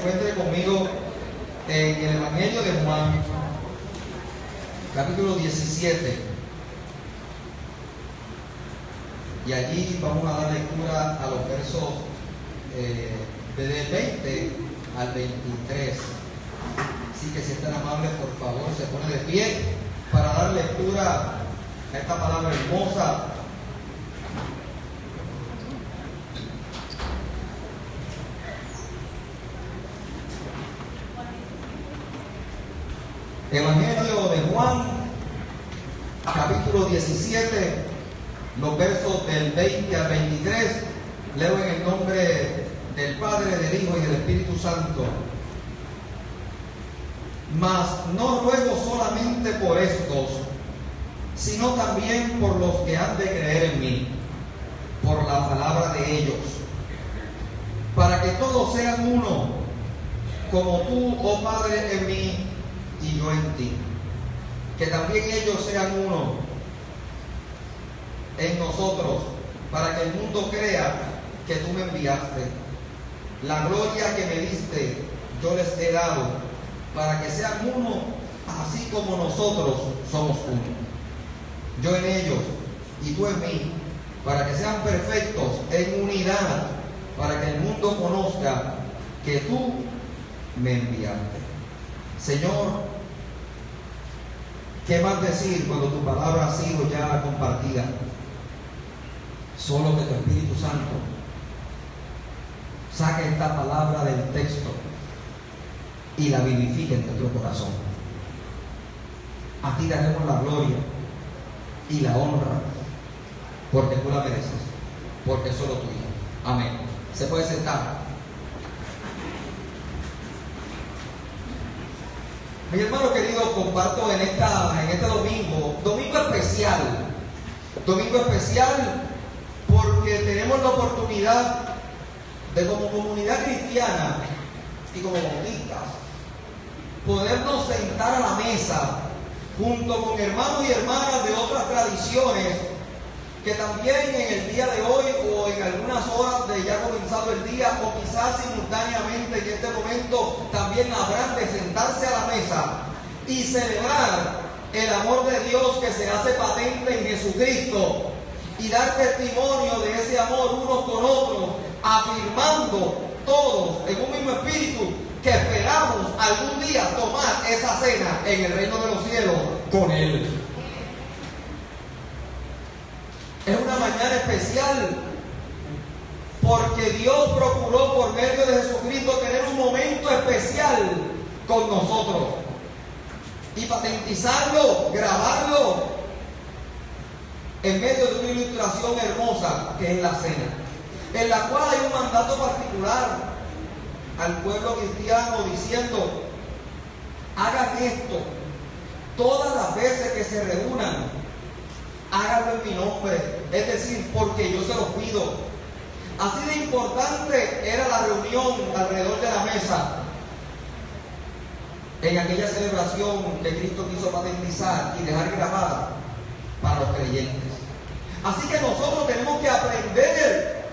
encuentre conmigo en el Evangelio de Juan, capítulo 17. Y allí vamos a dar lectura a los versos desde el 20 al 23. Así que si están amables, por favor, se pone de pie para dar lectura a esta palabra hermosa. Evangelio de Juan, capítulo 17, los versos del 20 al 23. Leo en el nombre del Padre, del Hijo y del Espíritu Santo. Mas no ruego solamente por estos, sino también por los que han de creer en mí, por la palabra de ellos, para que todos sean uno, como tú, oh Padre, en mí y yo en ti, que también ellos sean uno en nosotros, para que el mundo crea que tú me enviaste. La gloria que me diste yo les he dado, para que sean uno, así como nosotros somos uno. Yo en ellos y tú en mí, para que sean perfectos en unidad, para que el mundo conozca que tú me enviaste. Señor, ¿qué más decir cuando tu palabra ha sido ya compartida? Solo que tu Espíritu Santo saque esta palabra del texto y la vivifique en nuestro corazón. A ti daremos la gloria y la honra, porque tú la mereces, porque es solo tuya. Amén. Se puede sentar. Mi hermano querido, comparto en este domingo especial. Domingo especial porque tenemos la oportunidad de, como comunidad cristiana y como bautistas, podernos sentar a la mesa junto con hermanos y hermanas de otras tradiciones que también en el día de hoy o en algunas horas de ya comenzado el día o quizás simultáneamente en este momento también habrán de sentarse a la mesa y celebrar el amor de Dios que se hace patente en Jesucristo y dar testimonio de ese amor unos con otros, afirmando todos en un mismo espíritu que esperamos algún día tomar esa cena en el reino de los cielos con Él. Es una mañana especial porque Dios procuró por medio de Jesucristo tener un momento especial con nosotros y patentizarlo, grabarlo en medio de una ilustración hermosa que es la cena, en la cual hay un mandato particular al pueblo cristiano diciendo: hagan esto todas las veces que se reúnan, háganlo en mi nombre, es decir, porque yo se los pido. Así de importante era la reunión alrededor de la mesa en aquella celebración que Cristo quiso patentizar y dejar grabada para los creyentes. Así que nosotros tenemos que aprender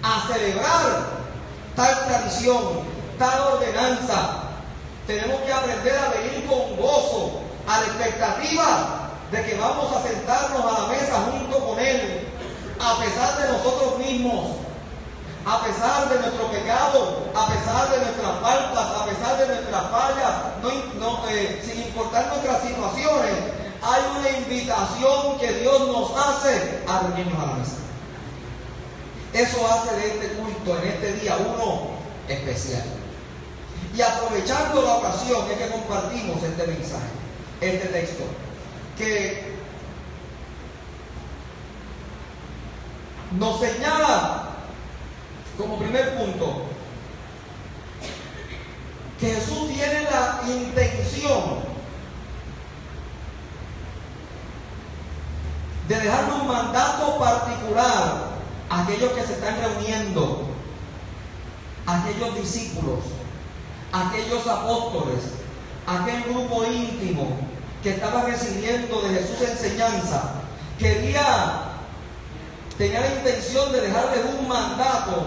a celebrar tal tradición, tal ordenanza. Tenemos que aprender a venir con gozo, a la expectativa de que vamos a sentarnos a la mesa junto con Él, a pesar de nosotros mismos, a pesar de nuestro pecado, a pesar de nuestras faltas, a pesar de nuestras fallas, sin importar nuestras situaciones. Hay una invitación que Dios nos hace a reunirnos a la mesa. Eso hace de este culto, en este día, uno especial. Y aprovechando la ocasión es que compartimos este mensaje, este texto, que nos señala como primer punto que Jesús tiene la intención de dejarle un mandato particular a aquellos que se están reuniendo, a aquellos discípulos, a aquellos apóstoles, a aquel grupo íntimo que estaba recibiendo de Jesús enseñanza. Tenía la intención de dejarles un mandato,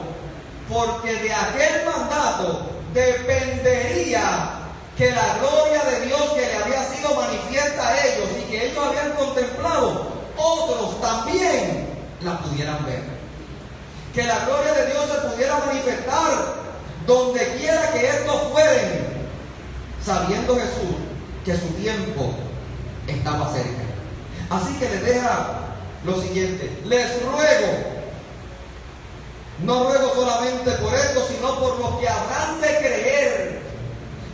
porque de aquel mandato dependería que la gloria de Dios que le había sido manifiesta a ellos y que ellos habían contemplado, otros también la pudieran ver. Que la gloria de Dios se pudiera manifestar donde quiera que estos fueren, sabiendo Jesús que su tiempo estaba cerca. Así que les deja lo siguiente: les ruego, no ruego solamente por esto, sino por los que habrán de creer.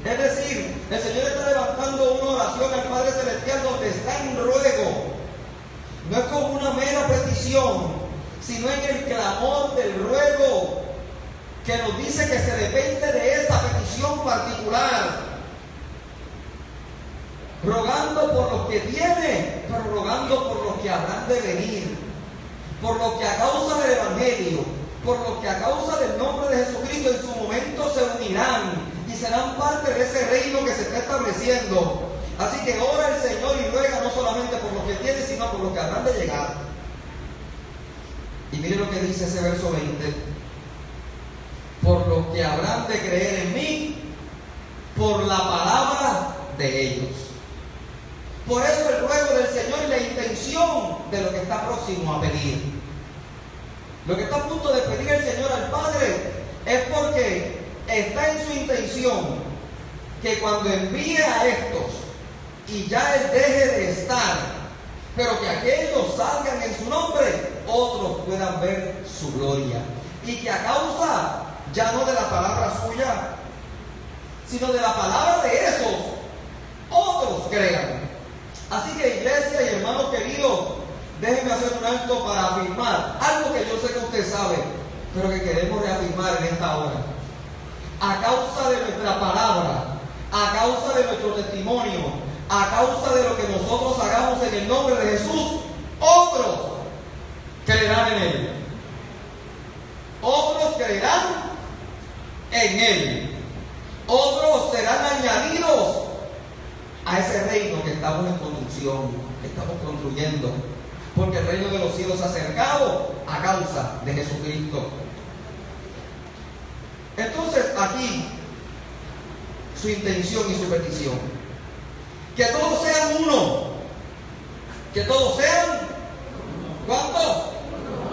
Es decir, el Señor está levantando una oración al Padre Celestial donde está en ruego. No es como una mera petición, sino en el clamor del ruego, que nos dice que se depende de esa petición particular. Rogando por los que tiene, pero rogando por los que habrán de venir, por los que a causa del Evangelio, por los que a causa del nombre de Jesucristo en su momento se unirán y serán parte de ese reino que se está estableciendo. Así que ora el Señor y ruega no solamente por los que tiene, sino por los que habrán de llegar. Y mire lo que dice ese verso 20: por los que habrán de creer en mí, por la palabra de ellos. Por eso el ruego del Señor y la intención de lo que está próximo a pedir. Lo que está a punto de pedir el Señor al Padre es porque está en su intención que cuando envíe a estos y ya Él deje de estar, pero que aquellos salgan en su nombre, otros puedan ver su gloria. Y que a causa ya no de la palabra suya, sino de la palabra de esos, otros crean. Así que, iglesia y hermanos queridos, déjenme hacer un alto para afirmar algo que yo sé que usted sabe, pero que queremos reafirmar en esta hora. A causa de nuestra palabra, a causa de nuestro testimonio, a causa de lo que nosotros hagamos en el nombre de Jesús, otros creerán en Él. Otros creerán en Él. Otros serán añadidos a ese reino que estamos en construcción, que estamos construyendo, porque el reino de los cielos se ha acercado a causa de Jesucristo. Entonces aquí su intención y su petición: que todos sean uno. Que todos sean, ¿cuántos?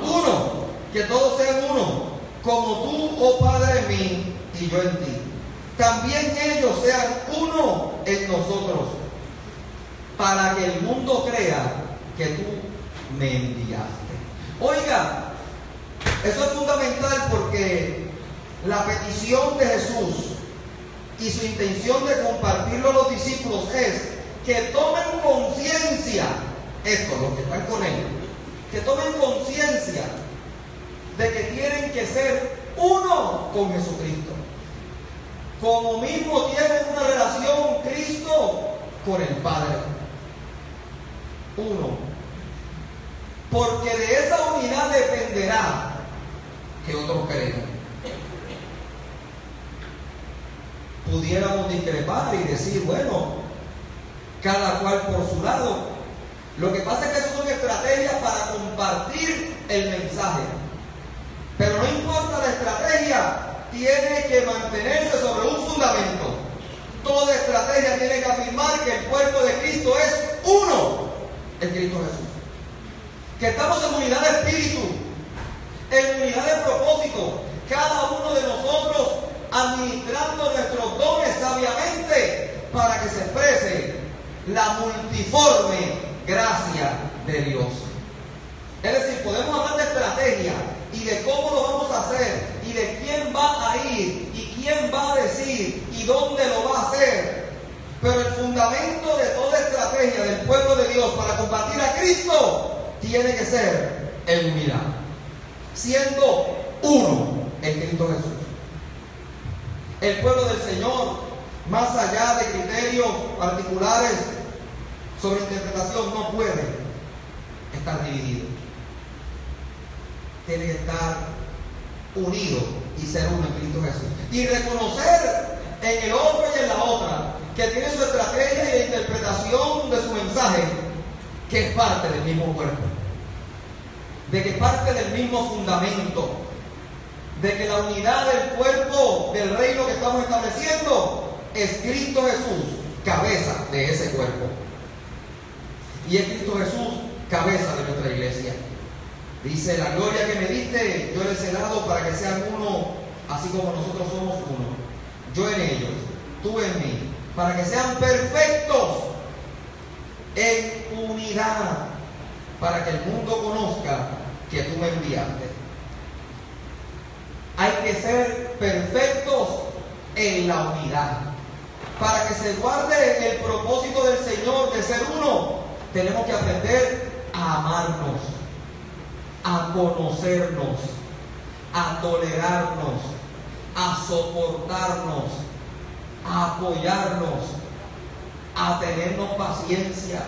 Uno. Que todos sean uno, como tú, oh Padre, en mí y yo en ti. También ellos sean uno en nosotros, para que el mundo crea que tú me enviaste. Oiga, eso es fundamental, porque la petición de Jesús y su intención de compartirlo a los discípulos es que tomen conciencia, estos, los que están con él, que tomen conciencia de que tienen que ser uno con Jesucristo. Como mismo tienen una relación Cristo con el Padre. Uno. Porque de esa unidad dependerá que otros crean. Pudiéramos discrepar y decir, bueno, cada cual por su lado. Lo que pasa es que eso son estrategias para compartir el mensaje. Pero no importa la estrategia, tiene que mantenerse sobre un fundamento. Toda estrategia tiene que afirmar que el cuerpo de Cristo es uno, el Cristo Jesús. Que estamos en unidad de espíritu, en unidad de propósito, cada uno de nosotros administrando nuestros dones sabiamente para que se exprese la multiforme gracia de Dios. Es decir, podemos hablar de estrategia y de cómo lo vamos a hacer y de quién va a ir y quién va a decir y dónde lo va a hacer, pero el fundamento de toda estrategia del pueblo de Dios para combatir a Cristo tiene que ser en unidad, siendo uno en Cristo Jesús. El pueblo del Señor, más allá de criterios particulares sobre interpretación, no puede estar dividido. Tiene que estar unido y ser uno en Cristo Jesús. Y reconocer en el otro y en la otra que tiene su estrategia y la interpretación de su mensaje, que es parte del mismo cuerpo, de que parte del mismo fundamento. de que la unidad del cuerpo del reino que estamos estableciendo es Cristo Jesús, cabeza de ese cuerpo. Y es Cristo Jesús, cabeza de nuestra iglesia. Dice, la gloria que me diste, yo les he dado para que sean uno, así como nosotros somos uno. Yo en ellos, tú en mí, para que sean perfectos en unidad, para que el mundo conozca que tú me enviaste. Hay que ser perfectos en la unidad. Para que se guarde el propósito del Señor de ser uno, tenemos que aprender a amarnos, a conocernos, a tolerarnos, a soportarnos, a apoyarnos, a tenernos paciencia,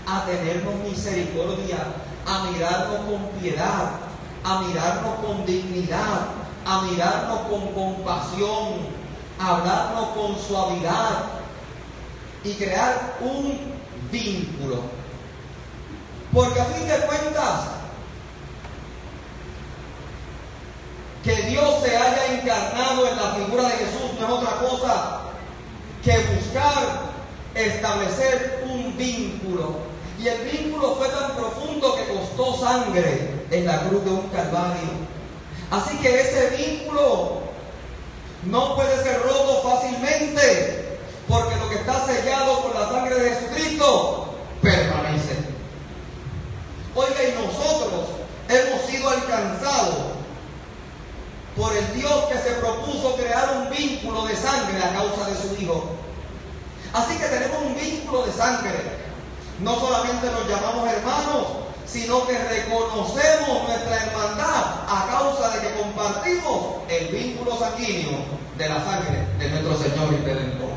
a tenernos misericordia, a mirarnos con piedad, a mirarnos con dignidad, a mirarnos con compasión, a hablarnos con suavidad y crear un vínculo. Porque a fin de cuentas, que Dios se haya encarnado en la figura de Jesús no es otra cosa que buscar establecer un vínculo. Y el vínculo fue tan profundo que costó sangre en la cruz de un Calvario. Así que ese vínculo no puede ser roto fácilmente, porque lo que está sellado con la sangre de Jesucristo permanece. Oiga, y nosotros hemos sido alcanzados por el Dios que se propuso crear un vínculo de sangre a causa de su Hijo. Así que tenemos un vínculo de sangre. No solamente nos llamamos hermanos, sino que reconocemos nuestra hermandad a causa de que compartimos el vínculo sanguíneo de la sangre de nuestro Señor y Redentor.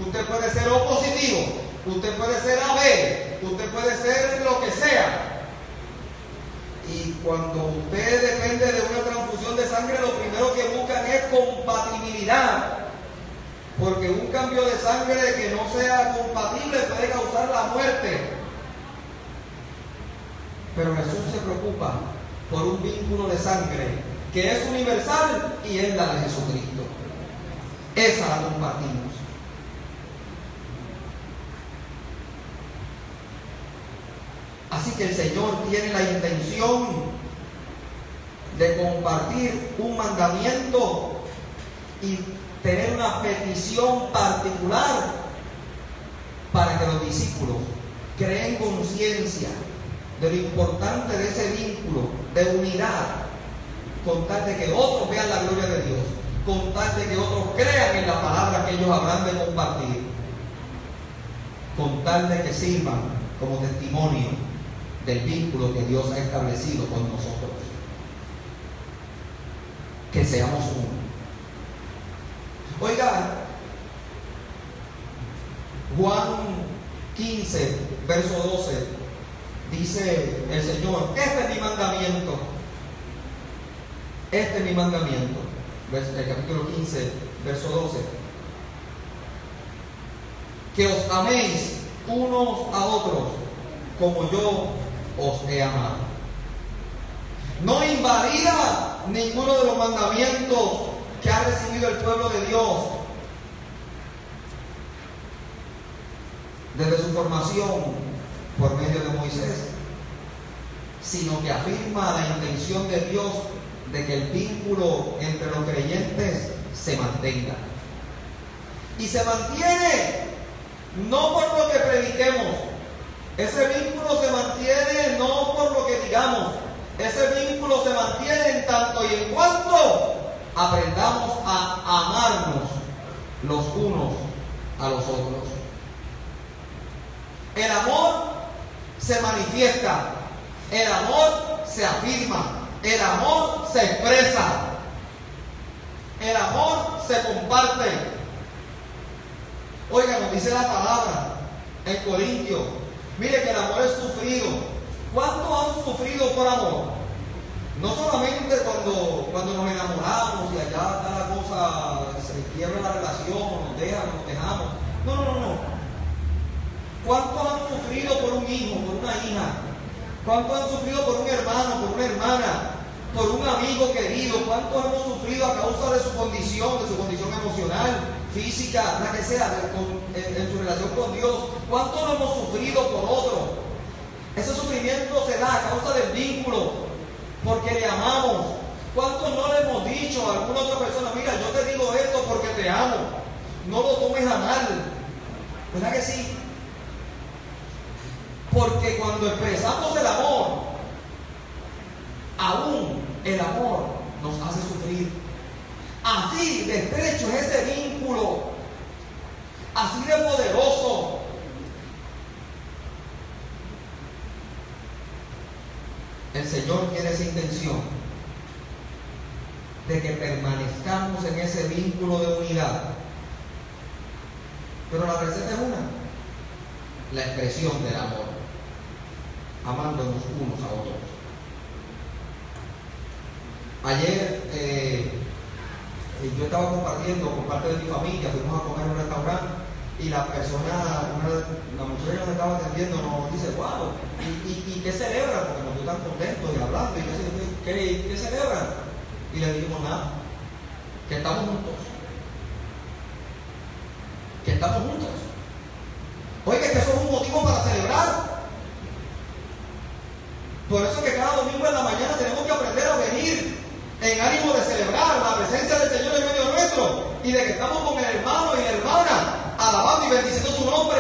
Usted puede ser O positivo, usted puede ser AB, usted puede ser lo que sea. Y cuando usted depende de una transfusión de sangre, lo primero que buscan es compatibilidad. Porque un cambio de sangre que no sea compatible puede causar la muerte. Pero Jesús se preocupa por un vínculo de sangre que es universal y es la de Jesucristo. Esa la compartimos. Así que el Señor tiene la intención de compartir un mandamiento y tener una petición particular para que los discípulos creen conciencia de lo importante de ese vínculo de unidad, con tal de que otros vean la gloria de Dios, con tal de que otros crean en la palabra que ellos habrán de compartir, con tal de que sirvan como testimonio del vínculo que Dios ha establecido con nosotros. Que seamos uno. Oiga, Juan 15, verso 12, dice el Señor, este es mi mandamiento. Este es mi mandamiento. El capítulo 15, verso 12. Que os améis unos a otros como yo os he amado. No invalida ninguno de los mandamientos que ha recibido el pueblo de Dios desde su formación por medio de Moisés, sino que afirma la intención de Dios de que el vínculo entre los creyentes se mantenga. Y se mantiene no por lo que prediquemos. Ese vínculo se mantiene no por lo que digamos. Ese vínculo se mantiene en tanto y en cuanto aprendamos a amarnos los unos a los otros. El amor se manifiesta, el amor se afirma, el amor se expresa, el amor se comparte. Oiga, nos dice la palabra en Corintios, mire que el amor es sufrido. ¿Cuánto han sufrido por amor? No solamente cuando nos enamoramos y allá está la cosa, se quiebra la relación, nos dejan, nos dejamos. No. ¿Cuántos han sufrido por un hijo, por una hija? ¿Cuántos han sufrido por un hermano, por una hermana? por un amigo querido? ¿Cuántos hemos sufrido a causa de su condición emocional, física, la que sea, en su relación con Dios? ¿Cuántos lo hemos sufrido por otro? Ese sufrimiento se da a causa del vínculo, porque le amamos. ¿Cuántos no le hemos dicho a alguna otra persona: mira, yo te digo esto porque te amo, no lo tomes a mal? ¿Verdad que sí? Porque cuando expresamos el amor, aún el amor nos hace sufrir. Así de estrecho es ese vínculo, así de poderoso. El Señor tiene esa intención de que permanezcamos en ese vínculo de unidad. Pero la receta es una: la expresión del amor, amándonos unos a otros. Ayer yo estaba compartiendo con parte de mi familia, fuimos a comer en un restaurante y la persona, la muchacha que nos estaba atendiendo nos dice: wow, ¿y qué celebran? Porque nos vio tan contentos y hablando, y ¿qué celebran? Y le dijimos: nada, que estamos juntos. Que estamos juntos. Oiga, que eso es un motivo para celebrar. Por eso que cada domingo en la mañana tenemos que aprender a venir en ánimo de celebrar la presencia del Señor en medio nuestro, y de que estamos con el hermano y la hermana alabando y bendiciendo su nombre,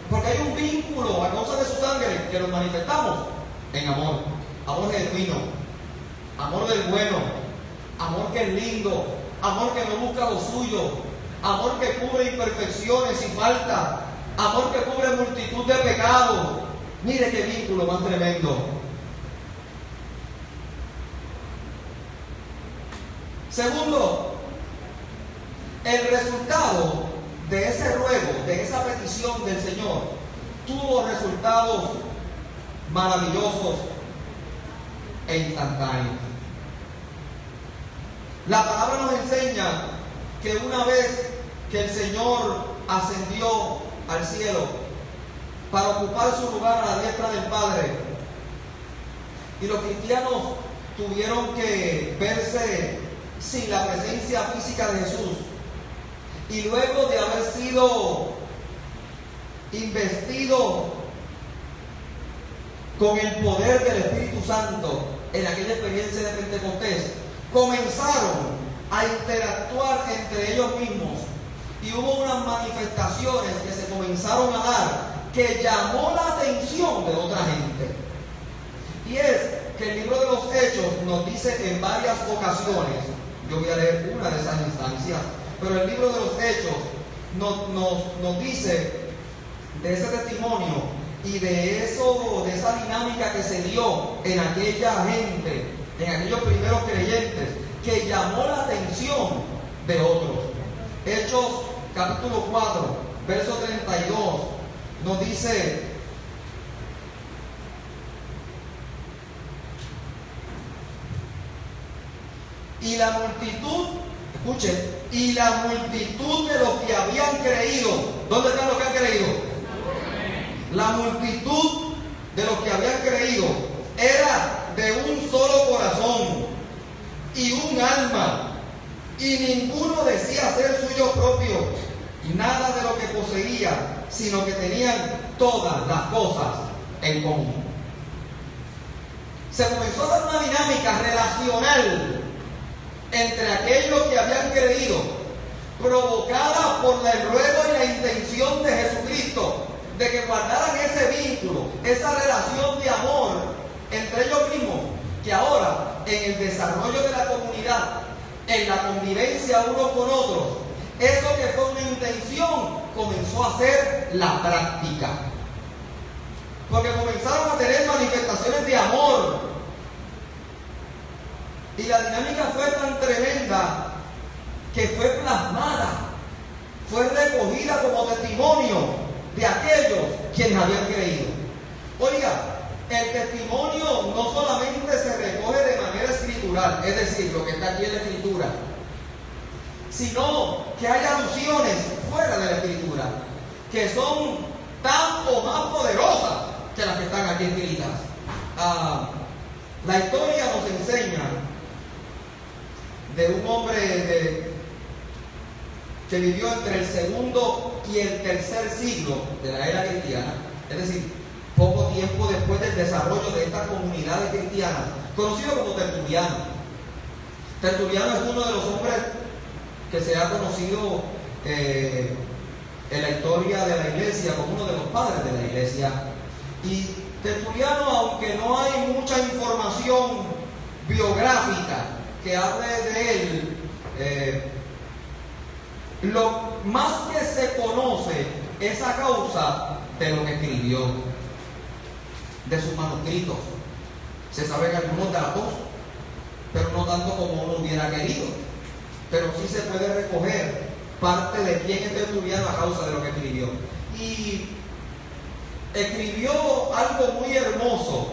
porque hay un vínculo a causa de su sangre que nos manifestamos en amor. Amor genuino, amor del bueno, amor que es lindo, amor que no busca lo suyo, amor que cubre imperfecciones y faltas, amor que cubre multitud de pecados. Mire qué vínculo más tremendo. Segundo, el resultado de ese ruego, de esa petición del Señor, tuvo resultados maravillosos e instantáneos. La palabra nos enseña que una vez que el Señor ascendió al cielo para ocupar su lugar a la diestra del Padre, y los cristianos tuvieron que verse sin la presencia física de Jesús, y luego de haber sido investido con el poder del Espíritu Santo en aquella experiencia de Pentecostés, comenzaron a interactuar entre ellos mismos, y hubo unas manifestaciones que se comenzaron a dar que llamó la atención de otra gente. Y es que el libro de los Hechos nos dice en varias ocasiones, yo voy a leer una de esas instancias, pero el libro de los Hechos nos dice de ese testimonio y de esa dinámica que se dio en aquella gente, en aquellos primeros creyentes, que llamó la atención de otros. Hechos capítulo 4, verso 32, nos dice: y la multitud, escuchen, y la multitud de los que habían creído, ¿dónde están los que han creído? La multitud de los que habían creído era de un solo corazón y un alma, y ninguno decía ser suyo propio nada de lo que poseía, sino que tenían todas las cosas en común. Se comenzó a dar una dinámica relacional entre aquellos que habían creído, provocada por el ruego y la intención de Jesucristo de que guardaran ese vínculo, esa relación de amor entre ellos mismos, que ahora en el desarrollo de la comunidad, en la convivencia unos con otros, eso que fue una intención comenzó a ser la práctica, porque comenzaron a tener manifestaciones de amor. Y la dinámica fue tan tremenda que fue plasmada, fue recogida como testimonio de aquellos quienes habían creído. Oiga, el testimonio no solamente se recoge de manera escritural, es decir, lo que está aquí en la escritura, sino que hay alusiones fuera de la escritura que son tan o más poderosas que las que están aquí escritas. La historia nos enseña de un hombre que vivió entre el segundo y el tercer siglo de la era cristiana, es decir, poco tiempo después del desarrollo de estas comunidades cristianas, conocido como Tertuliano. Tertuliano es uno de los hombres que se ha conocido en la historia de la iglesia como uno de los padres de la iglesia. Y Tertuliano, aunque no hay mucha información biográfica que hable de él, lo más que se conoce es a causa de lo que escribió, de sus manuscritos. Se saben algunos datos, pero no tanto como uno hubiera querido. Pero sí se puede recoger parte de quién es Tertuliano a causa de lo que escribió. Y escribió algo muy hermoso,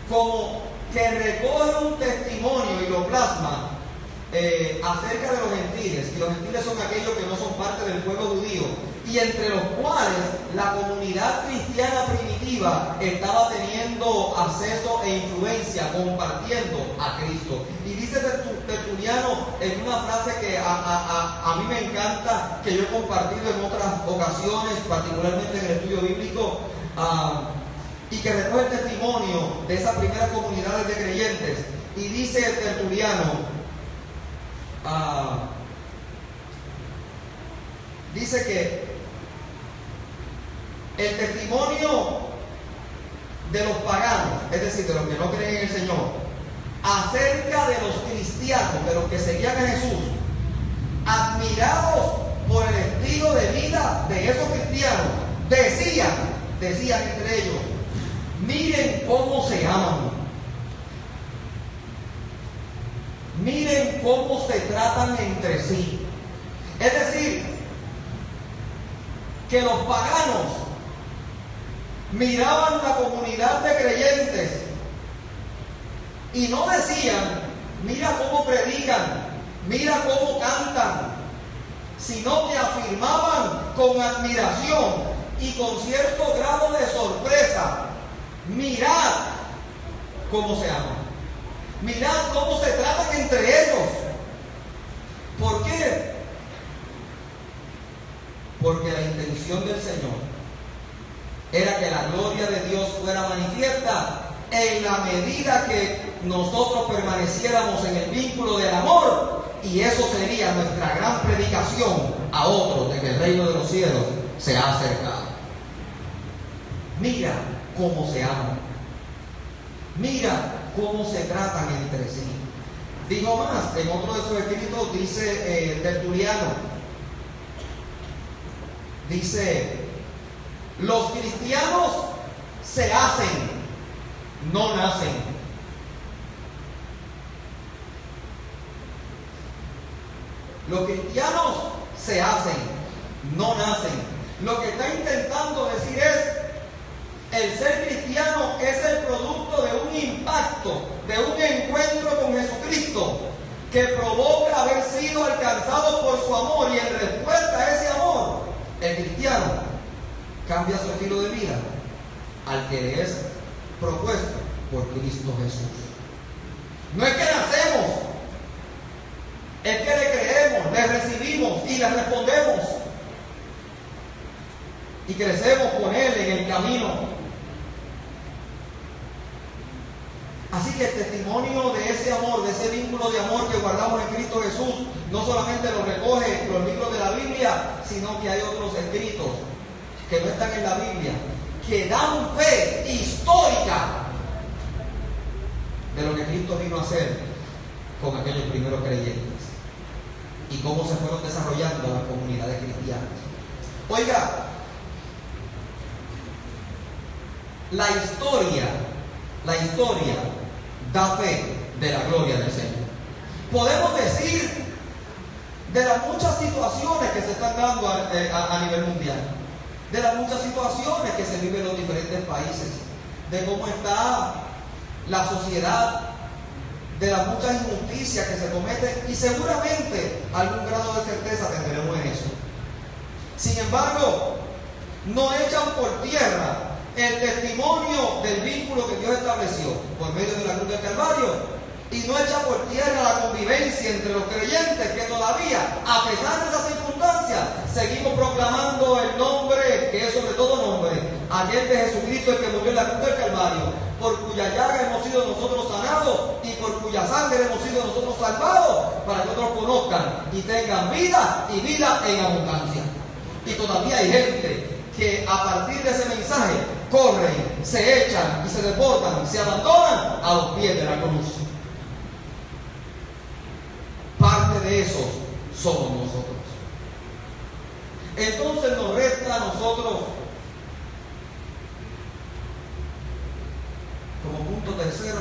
como que recoge un testimonio y lo plasma acerca de los gentiles. Y los gentiles son aquellos que no son parte del pueblo judío, y entre los cuales la comunidad cristiana primitiva estaba teniendo acceso e influencia, compartiendo a Cristo. Y dice Tertuliano en una frase que a mí me encanta, que yo he compartido en otras ocasiones, particularmente en el estudio bíblico, y que recoge el testimonio de esas primeras comunidades de creyentes. Y dice Tertuliano, dice que el testimonio de los paganos, es decir, de los que no creen en el Señor, acerca de los cristianos, de los que seguían a Jesús, admirados por el estilo de vida de esos cristianos, decían entre ellos: miren cómo se aman, miren cómo se tratan entre sí. Es decir, que los paganos miraban la comunidad de creyentes y no decían: mira cómo predican, mira cómo cantan, sino que afirmaban con admiración y con cierto grado de sorpresa: mirad cómo se aman, mirad cómo se tratan entre ellos. ¿Por qué? Porque la intención del Señor era que la gloria de Dios fuera manifiesta en la medida que nosotros permaneciéramos en el vínculo del amor, y eso sería nuestra gran predicación a otros de que el reino de los cielos se ha acercado. Mira cómo se aman, mira cómo se tratan entre sí. Digo más, en otro de sus escritos dice Tertuliano, dice: los cristianos se hacen, no nacen. Los cristianos se hacen, no nacen. Lo que está intentando decir es: el ser cristiano es el producto de un impacto, de un encuentro con Jesucristo, que provoca haber sido alcanzado por su amor, y en respuesta a ese amor, el cristiano cambia su estilo de vida al que le es propuesto por Cristo Jesús. No es que nacemos, es que le creemos, le recibimos y le respondemos, y crecemos con Él en el camino. Así que el testimonio de ese amor, de ese vínculo de amor que guardamos en Cristo Jesús, no solamente lo recoge los libros de la Biblia, sino que hay otros escritos que no están en la Biblia, que dan fe histórica de lo que Cristo vino a hacer con aquellos primeros creyentes y cómo se fueron desarrollando las comunidades cristianas. Oiga, la historia da fe de la gloria del Señor. Podemos decir de las muchas situaciones que se están dando a nivel mundial, de las muchas situaciones que se viven en los diferentes países, de cómo está la sociedad, de las muchas injusticias que se cometen, y seguramente algún grado de certeza tendremos en eso. Sin embargo, no echan por tierra el testimonio del vínculo que Dios estableció por medio de la cruz del Calvario, y no echa por tierra la convivencia entre los creyentes que todavía, a pesar de esas circunstancias, seguimos proclamando el nombre que es sobre todo nombre, aquel de Jesucristo, el que murió en la cruz del Calvario, por cuya llaga hemos sido nosotros sanados y por cuya sangre hemos sido nosotros salvados, para que otros conozcan y tengan vida y vida en abundancia. Y todavía hay gente que a partir de ese mensaje corren, se echan y se desbordan, se abandonan a los pies de la cruz. Parte de esos somos nosotros. Entonces nos resta a nosotros, como punto tercero,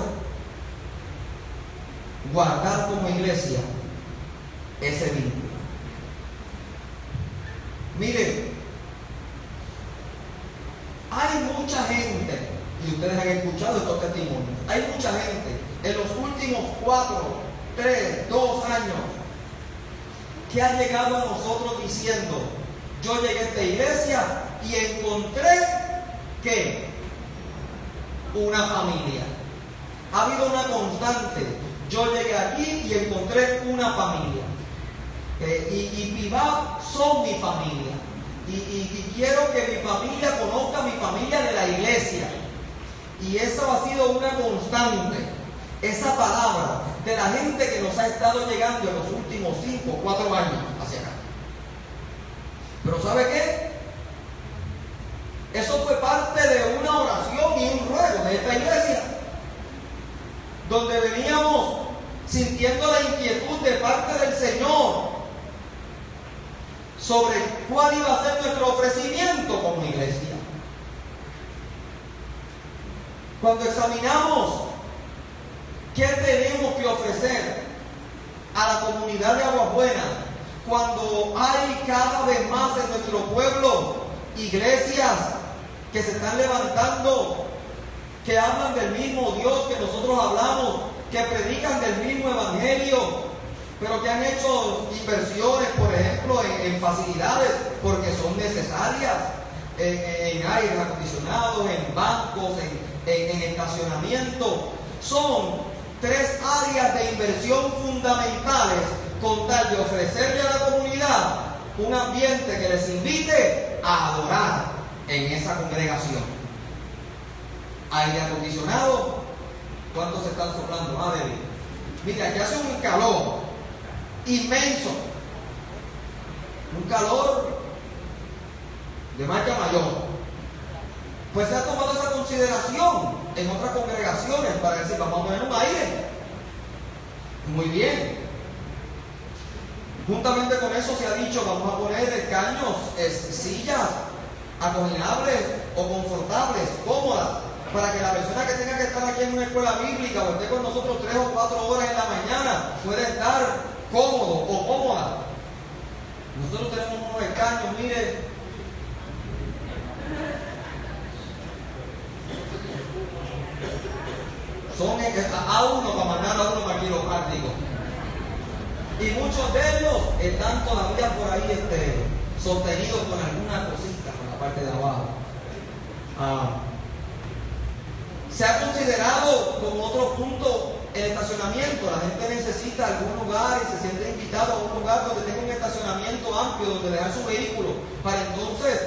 guardar como iglesia ese vínculo. Miren, hay mucha gente, y ustedes han escuchado estos testimonios, hay mucha gente en los últimos 4, 3, 2 años que ha llegado a nosotros diciendo: yo llegué a esta iglesia y encontré que una familia. Ha habido una constante. Yo llegué aquí y encontré una familia. Y Pibab son mi familia. Y quiero que mi familia conozca a mi familia de la iglesia. Y eso ha sido una constante. Esa palabra de la gente que nos ha estado llegando en los últimos 5 o 4 años hacia acá. Pero ¿sabe qué? Eso fue parte de una oración y un ruego de esta iglesia, donde veníamos sintiendo la inquietud de parte del Señor sobre cuál iba a ser nuestro ofrecimiento como iglesia. Cuando examinamos qué tenemos que ofrecer a la comunidad de Aguas Buenas, cuando hay cada vez más en nuestro pueblo iglesias que se están levantando, que hablan del mismo Dios que nosotros hablamos, que predican del mismo evangelio, pero que han hecho inversiones, por ejemplo, en facilidades porque son necesarias, en aire acondicionado, en bancos, en estacionamiento. Son 3 áreas de inversión fundamentales con tal de ofrecerle a la comunidad un ambiente que les invite a adorar en esa congregación. Aire acondicionado. ¿Cuántos se están soplando? Madre mía. Mira, aquí hace un calor inmenso. Un calor de marca mayor. Pues se ha tomado esa consideración en otras congregaciones para decir: vamos a poner un aire. Muy bien. Juntamente con eso se ha dicho: vamos a poner escaños, sillas acoginables o confortables, cómodas, para que la persona que tenga que estar aquí en una escuela bíblica o esté con nosotros 3 o 4 horas en la mañana pueda estar cómodo o cómoda. Nosotros tenemos unos escaños, mire, son a uno para mandar a uno para el quiropráctico. Y muchos de ellos están todavía por ahí sostenidos con alguna cosita por la parte de abajo. Se ha considerado como otro punto el estacionamiento. La gente necesita algún lugar y se siente invitado a un lugar donde tenga un estacionamiento amplio, donde dejar su vehículo, para entonces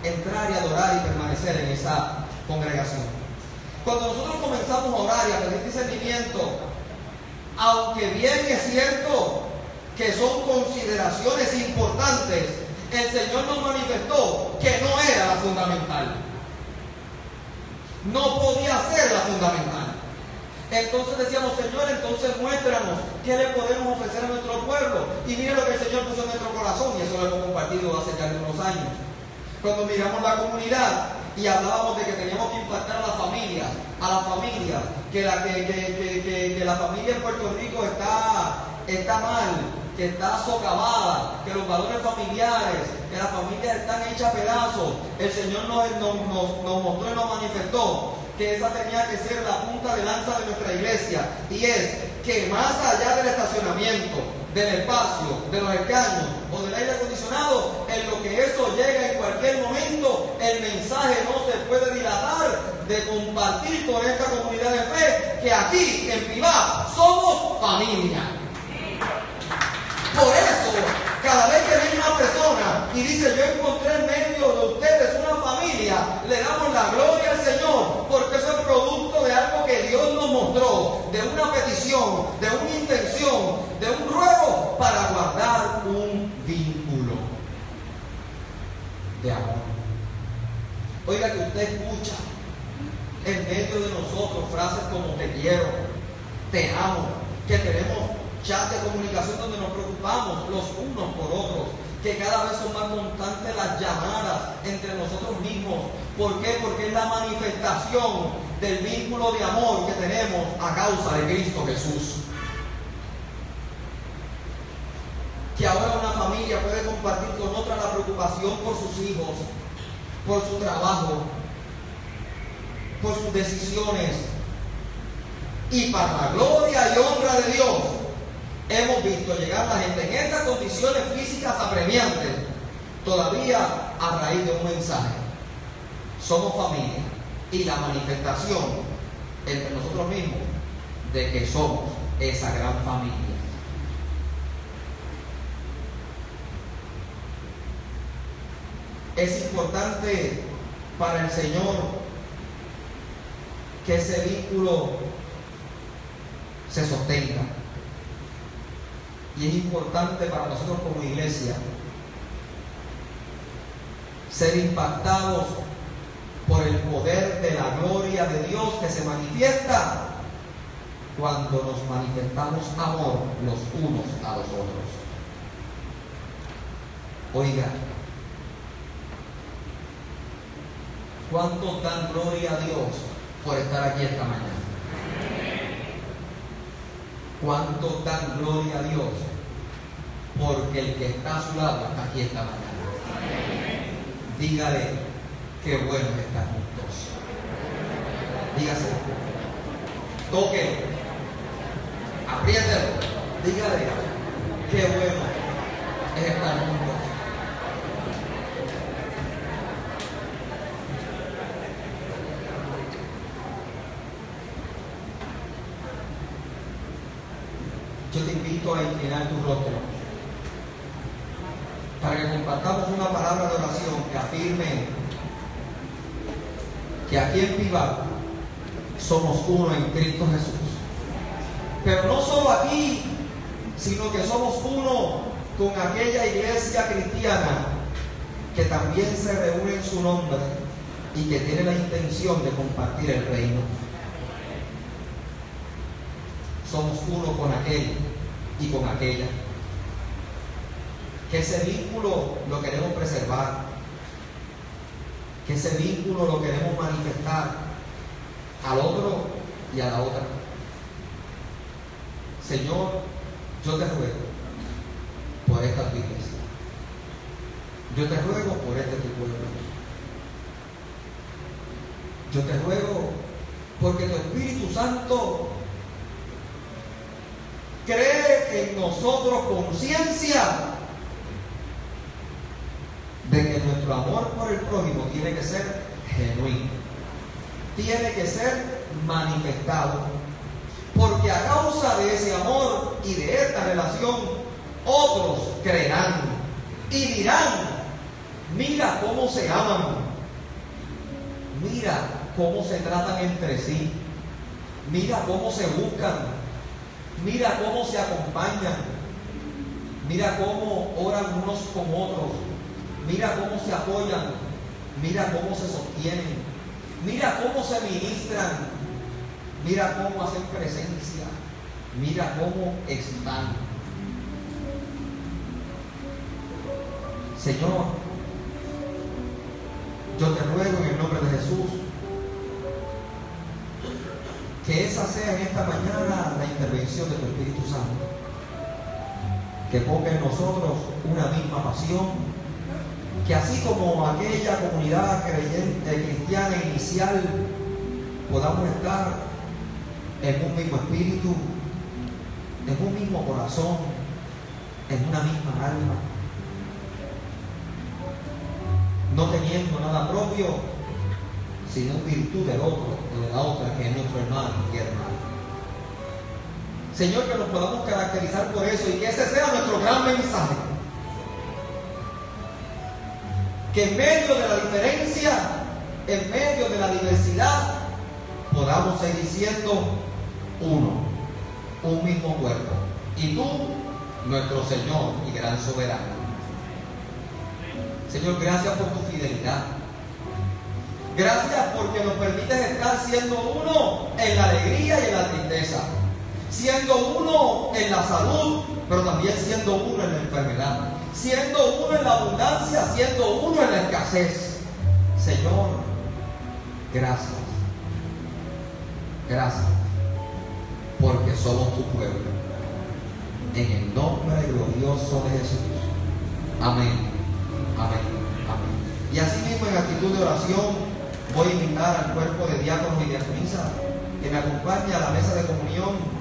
entrar y adorar y permanecer en esa congregación. Cuando nosotros comenzamos a orar y a pedir discernimiento, aunque bien es cierto que son consideraciones importantes, el Señor nos manifestó que no era la fundamental. No podía ser la fundamental. Entonces decíamos: Señor, entonces muéstranos qué le podemos ofrecer a nuestro pueblo. Y mire lo que el Señor puso en nuestro corazón, y eso lo hemos compartido hace ya unos años. Cuando miramos la comunidad y hablábamos de que teníamos que impactar a las familias, que la familia en Puerto Rico está mal, que está socavada, que los valores familiares, que las familias están hechas pedazos. El Señor nos mostró y nos manifestó que esa tenía que ser la punta de lanza de nuestra iglesia, y es que más allá del estacionamiento, del espacio, de los escaños o del aire acondicionado, en lo que eso llega en cualquier momento, el mensaje no se puede dilatar de compartir con esta comunidad de fe que aquí en Pibá somos familia. Por eso, cada vez que viene una persona y dice yo encontré en medio de ustedes una familia, le damos la gloria al Señor, porque eso es producto de algo que Dios nos mostró, de una petición, de una intención, de un ruego para guardar un vínculo de amor. Oiga, que usted escucha en medio de nosotros frases como te quiero, te amo, que tenemos chat de comunicación donde nos preocupamos los unos por otros, que cada vez son más constantes las llamadas entre nosotros mismos. ¿Por qué? Porque es la manifestación del vínculo de amor que tenemos a causa de Cristo Jesús. Que ahora una familia puede compartir con otra la preocupación por sus hijos, por su trabajo, por sus decisiones. Y para la gloria y honra de Dios, hemos visto llegar la gente en estas condiciones físicas apremiantes, todavía a raíz de un mensaje. Somos familia, y la manifestación entre nosotros mismos de que somos esa gran familia. Es importante para el Señor que ese vínculo se sostenga. Y es importante para nosotros como iglesia ser impactados por el poder de la gloria de Dios que se manifiesta cuando nos manifestamos amor los unos a los otros. Oiga, ¿cuántos dan gloria a Dios por estar aquí esta mañana? ¿Cuántos dan gloria a Dios porque el que está a su lado está aquí esta mañana? Dígale qué bueno es estar juntos. Dígase, toque, apriételo, dígale qué bueno es estar juntos. Yo te invito a inclinar tu rostro para que compartamos una palabra de oración que afirme que aquí en Pibá somos uno en Cristo Jesús. Pero no solo aquí, sino que somos uno con aquella iglesia cristiana que también se reúne en su nombre y que tiene la intención de compartir el reino. Somos uno con aquel y con aquella. Que ese vínculo lo queremos preservar. Que ese vínculo lo queremos manifestar al otro y a la otra. Señor, yo te ruego por esta tu iglesia. Yo te ruego por este tu pueblo. Yo te ruego porque tu Espíritu Santo cree en nosotros conciencia de que nuestro amor por el prójimo tiene que ser genuino, tiene que ser manifestado, porque a causa de ese amor y de esta relación otros creerán y dirán: mira cómo se aman, mira cómo se tratan entre sí, mira cómo se buscan, mira cómo se acompañan, mira cómo oran unos con otros, mira cómo se apoyan, mira cómo se sostienen, mira cómo se ministran, mira cómo hacen presencia, mira cómo están. Señor, yo te ruego en el nombre de Jesús que esa sea en esta mañana la intervención de tu Espíritu Santo, que ponga en nosotros una misma pasión, que así como aquella comunidad creyente cristiana inicial podamos estar en un mismo espíritu, en un mismo corazón, en una misma alma, no teniendo nada propio, sino en virtud del otro o de la otra, que es nuestro hermano y hermana. Señor, que nos podamos caracterizar por eso y que ese sea nuestro gran mensaje. Que en medio de la diferencia, en medio de la diversidad, podamos seguir siendo uno, un mismo cuerpo. Y tú, nuestro Señor y gran soberano. Señor, gracias por tu fidelidad. Gracias porque nos permites estar siendo uno en la alegría y en la tristeza. Siendo uno en la salud, pero también siendo uno en la enfermedad. Siendo uno en la abundancia, siendo uno en la escasez. Señor, gracias. Gracias. Porque somos tu pueblo. En el nombre glorioso de Jesús. Amén. Amén. Amén. Y así mismo, en actitud de oración, voy a invitar al cuerpo de diáconos y diaconisas que me acompañe a la mesa de comunión.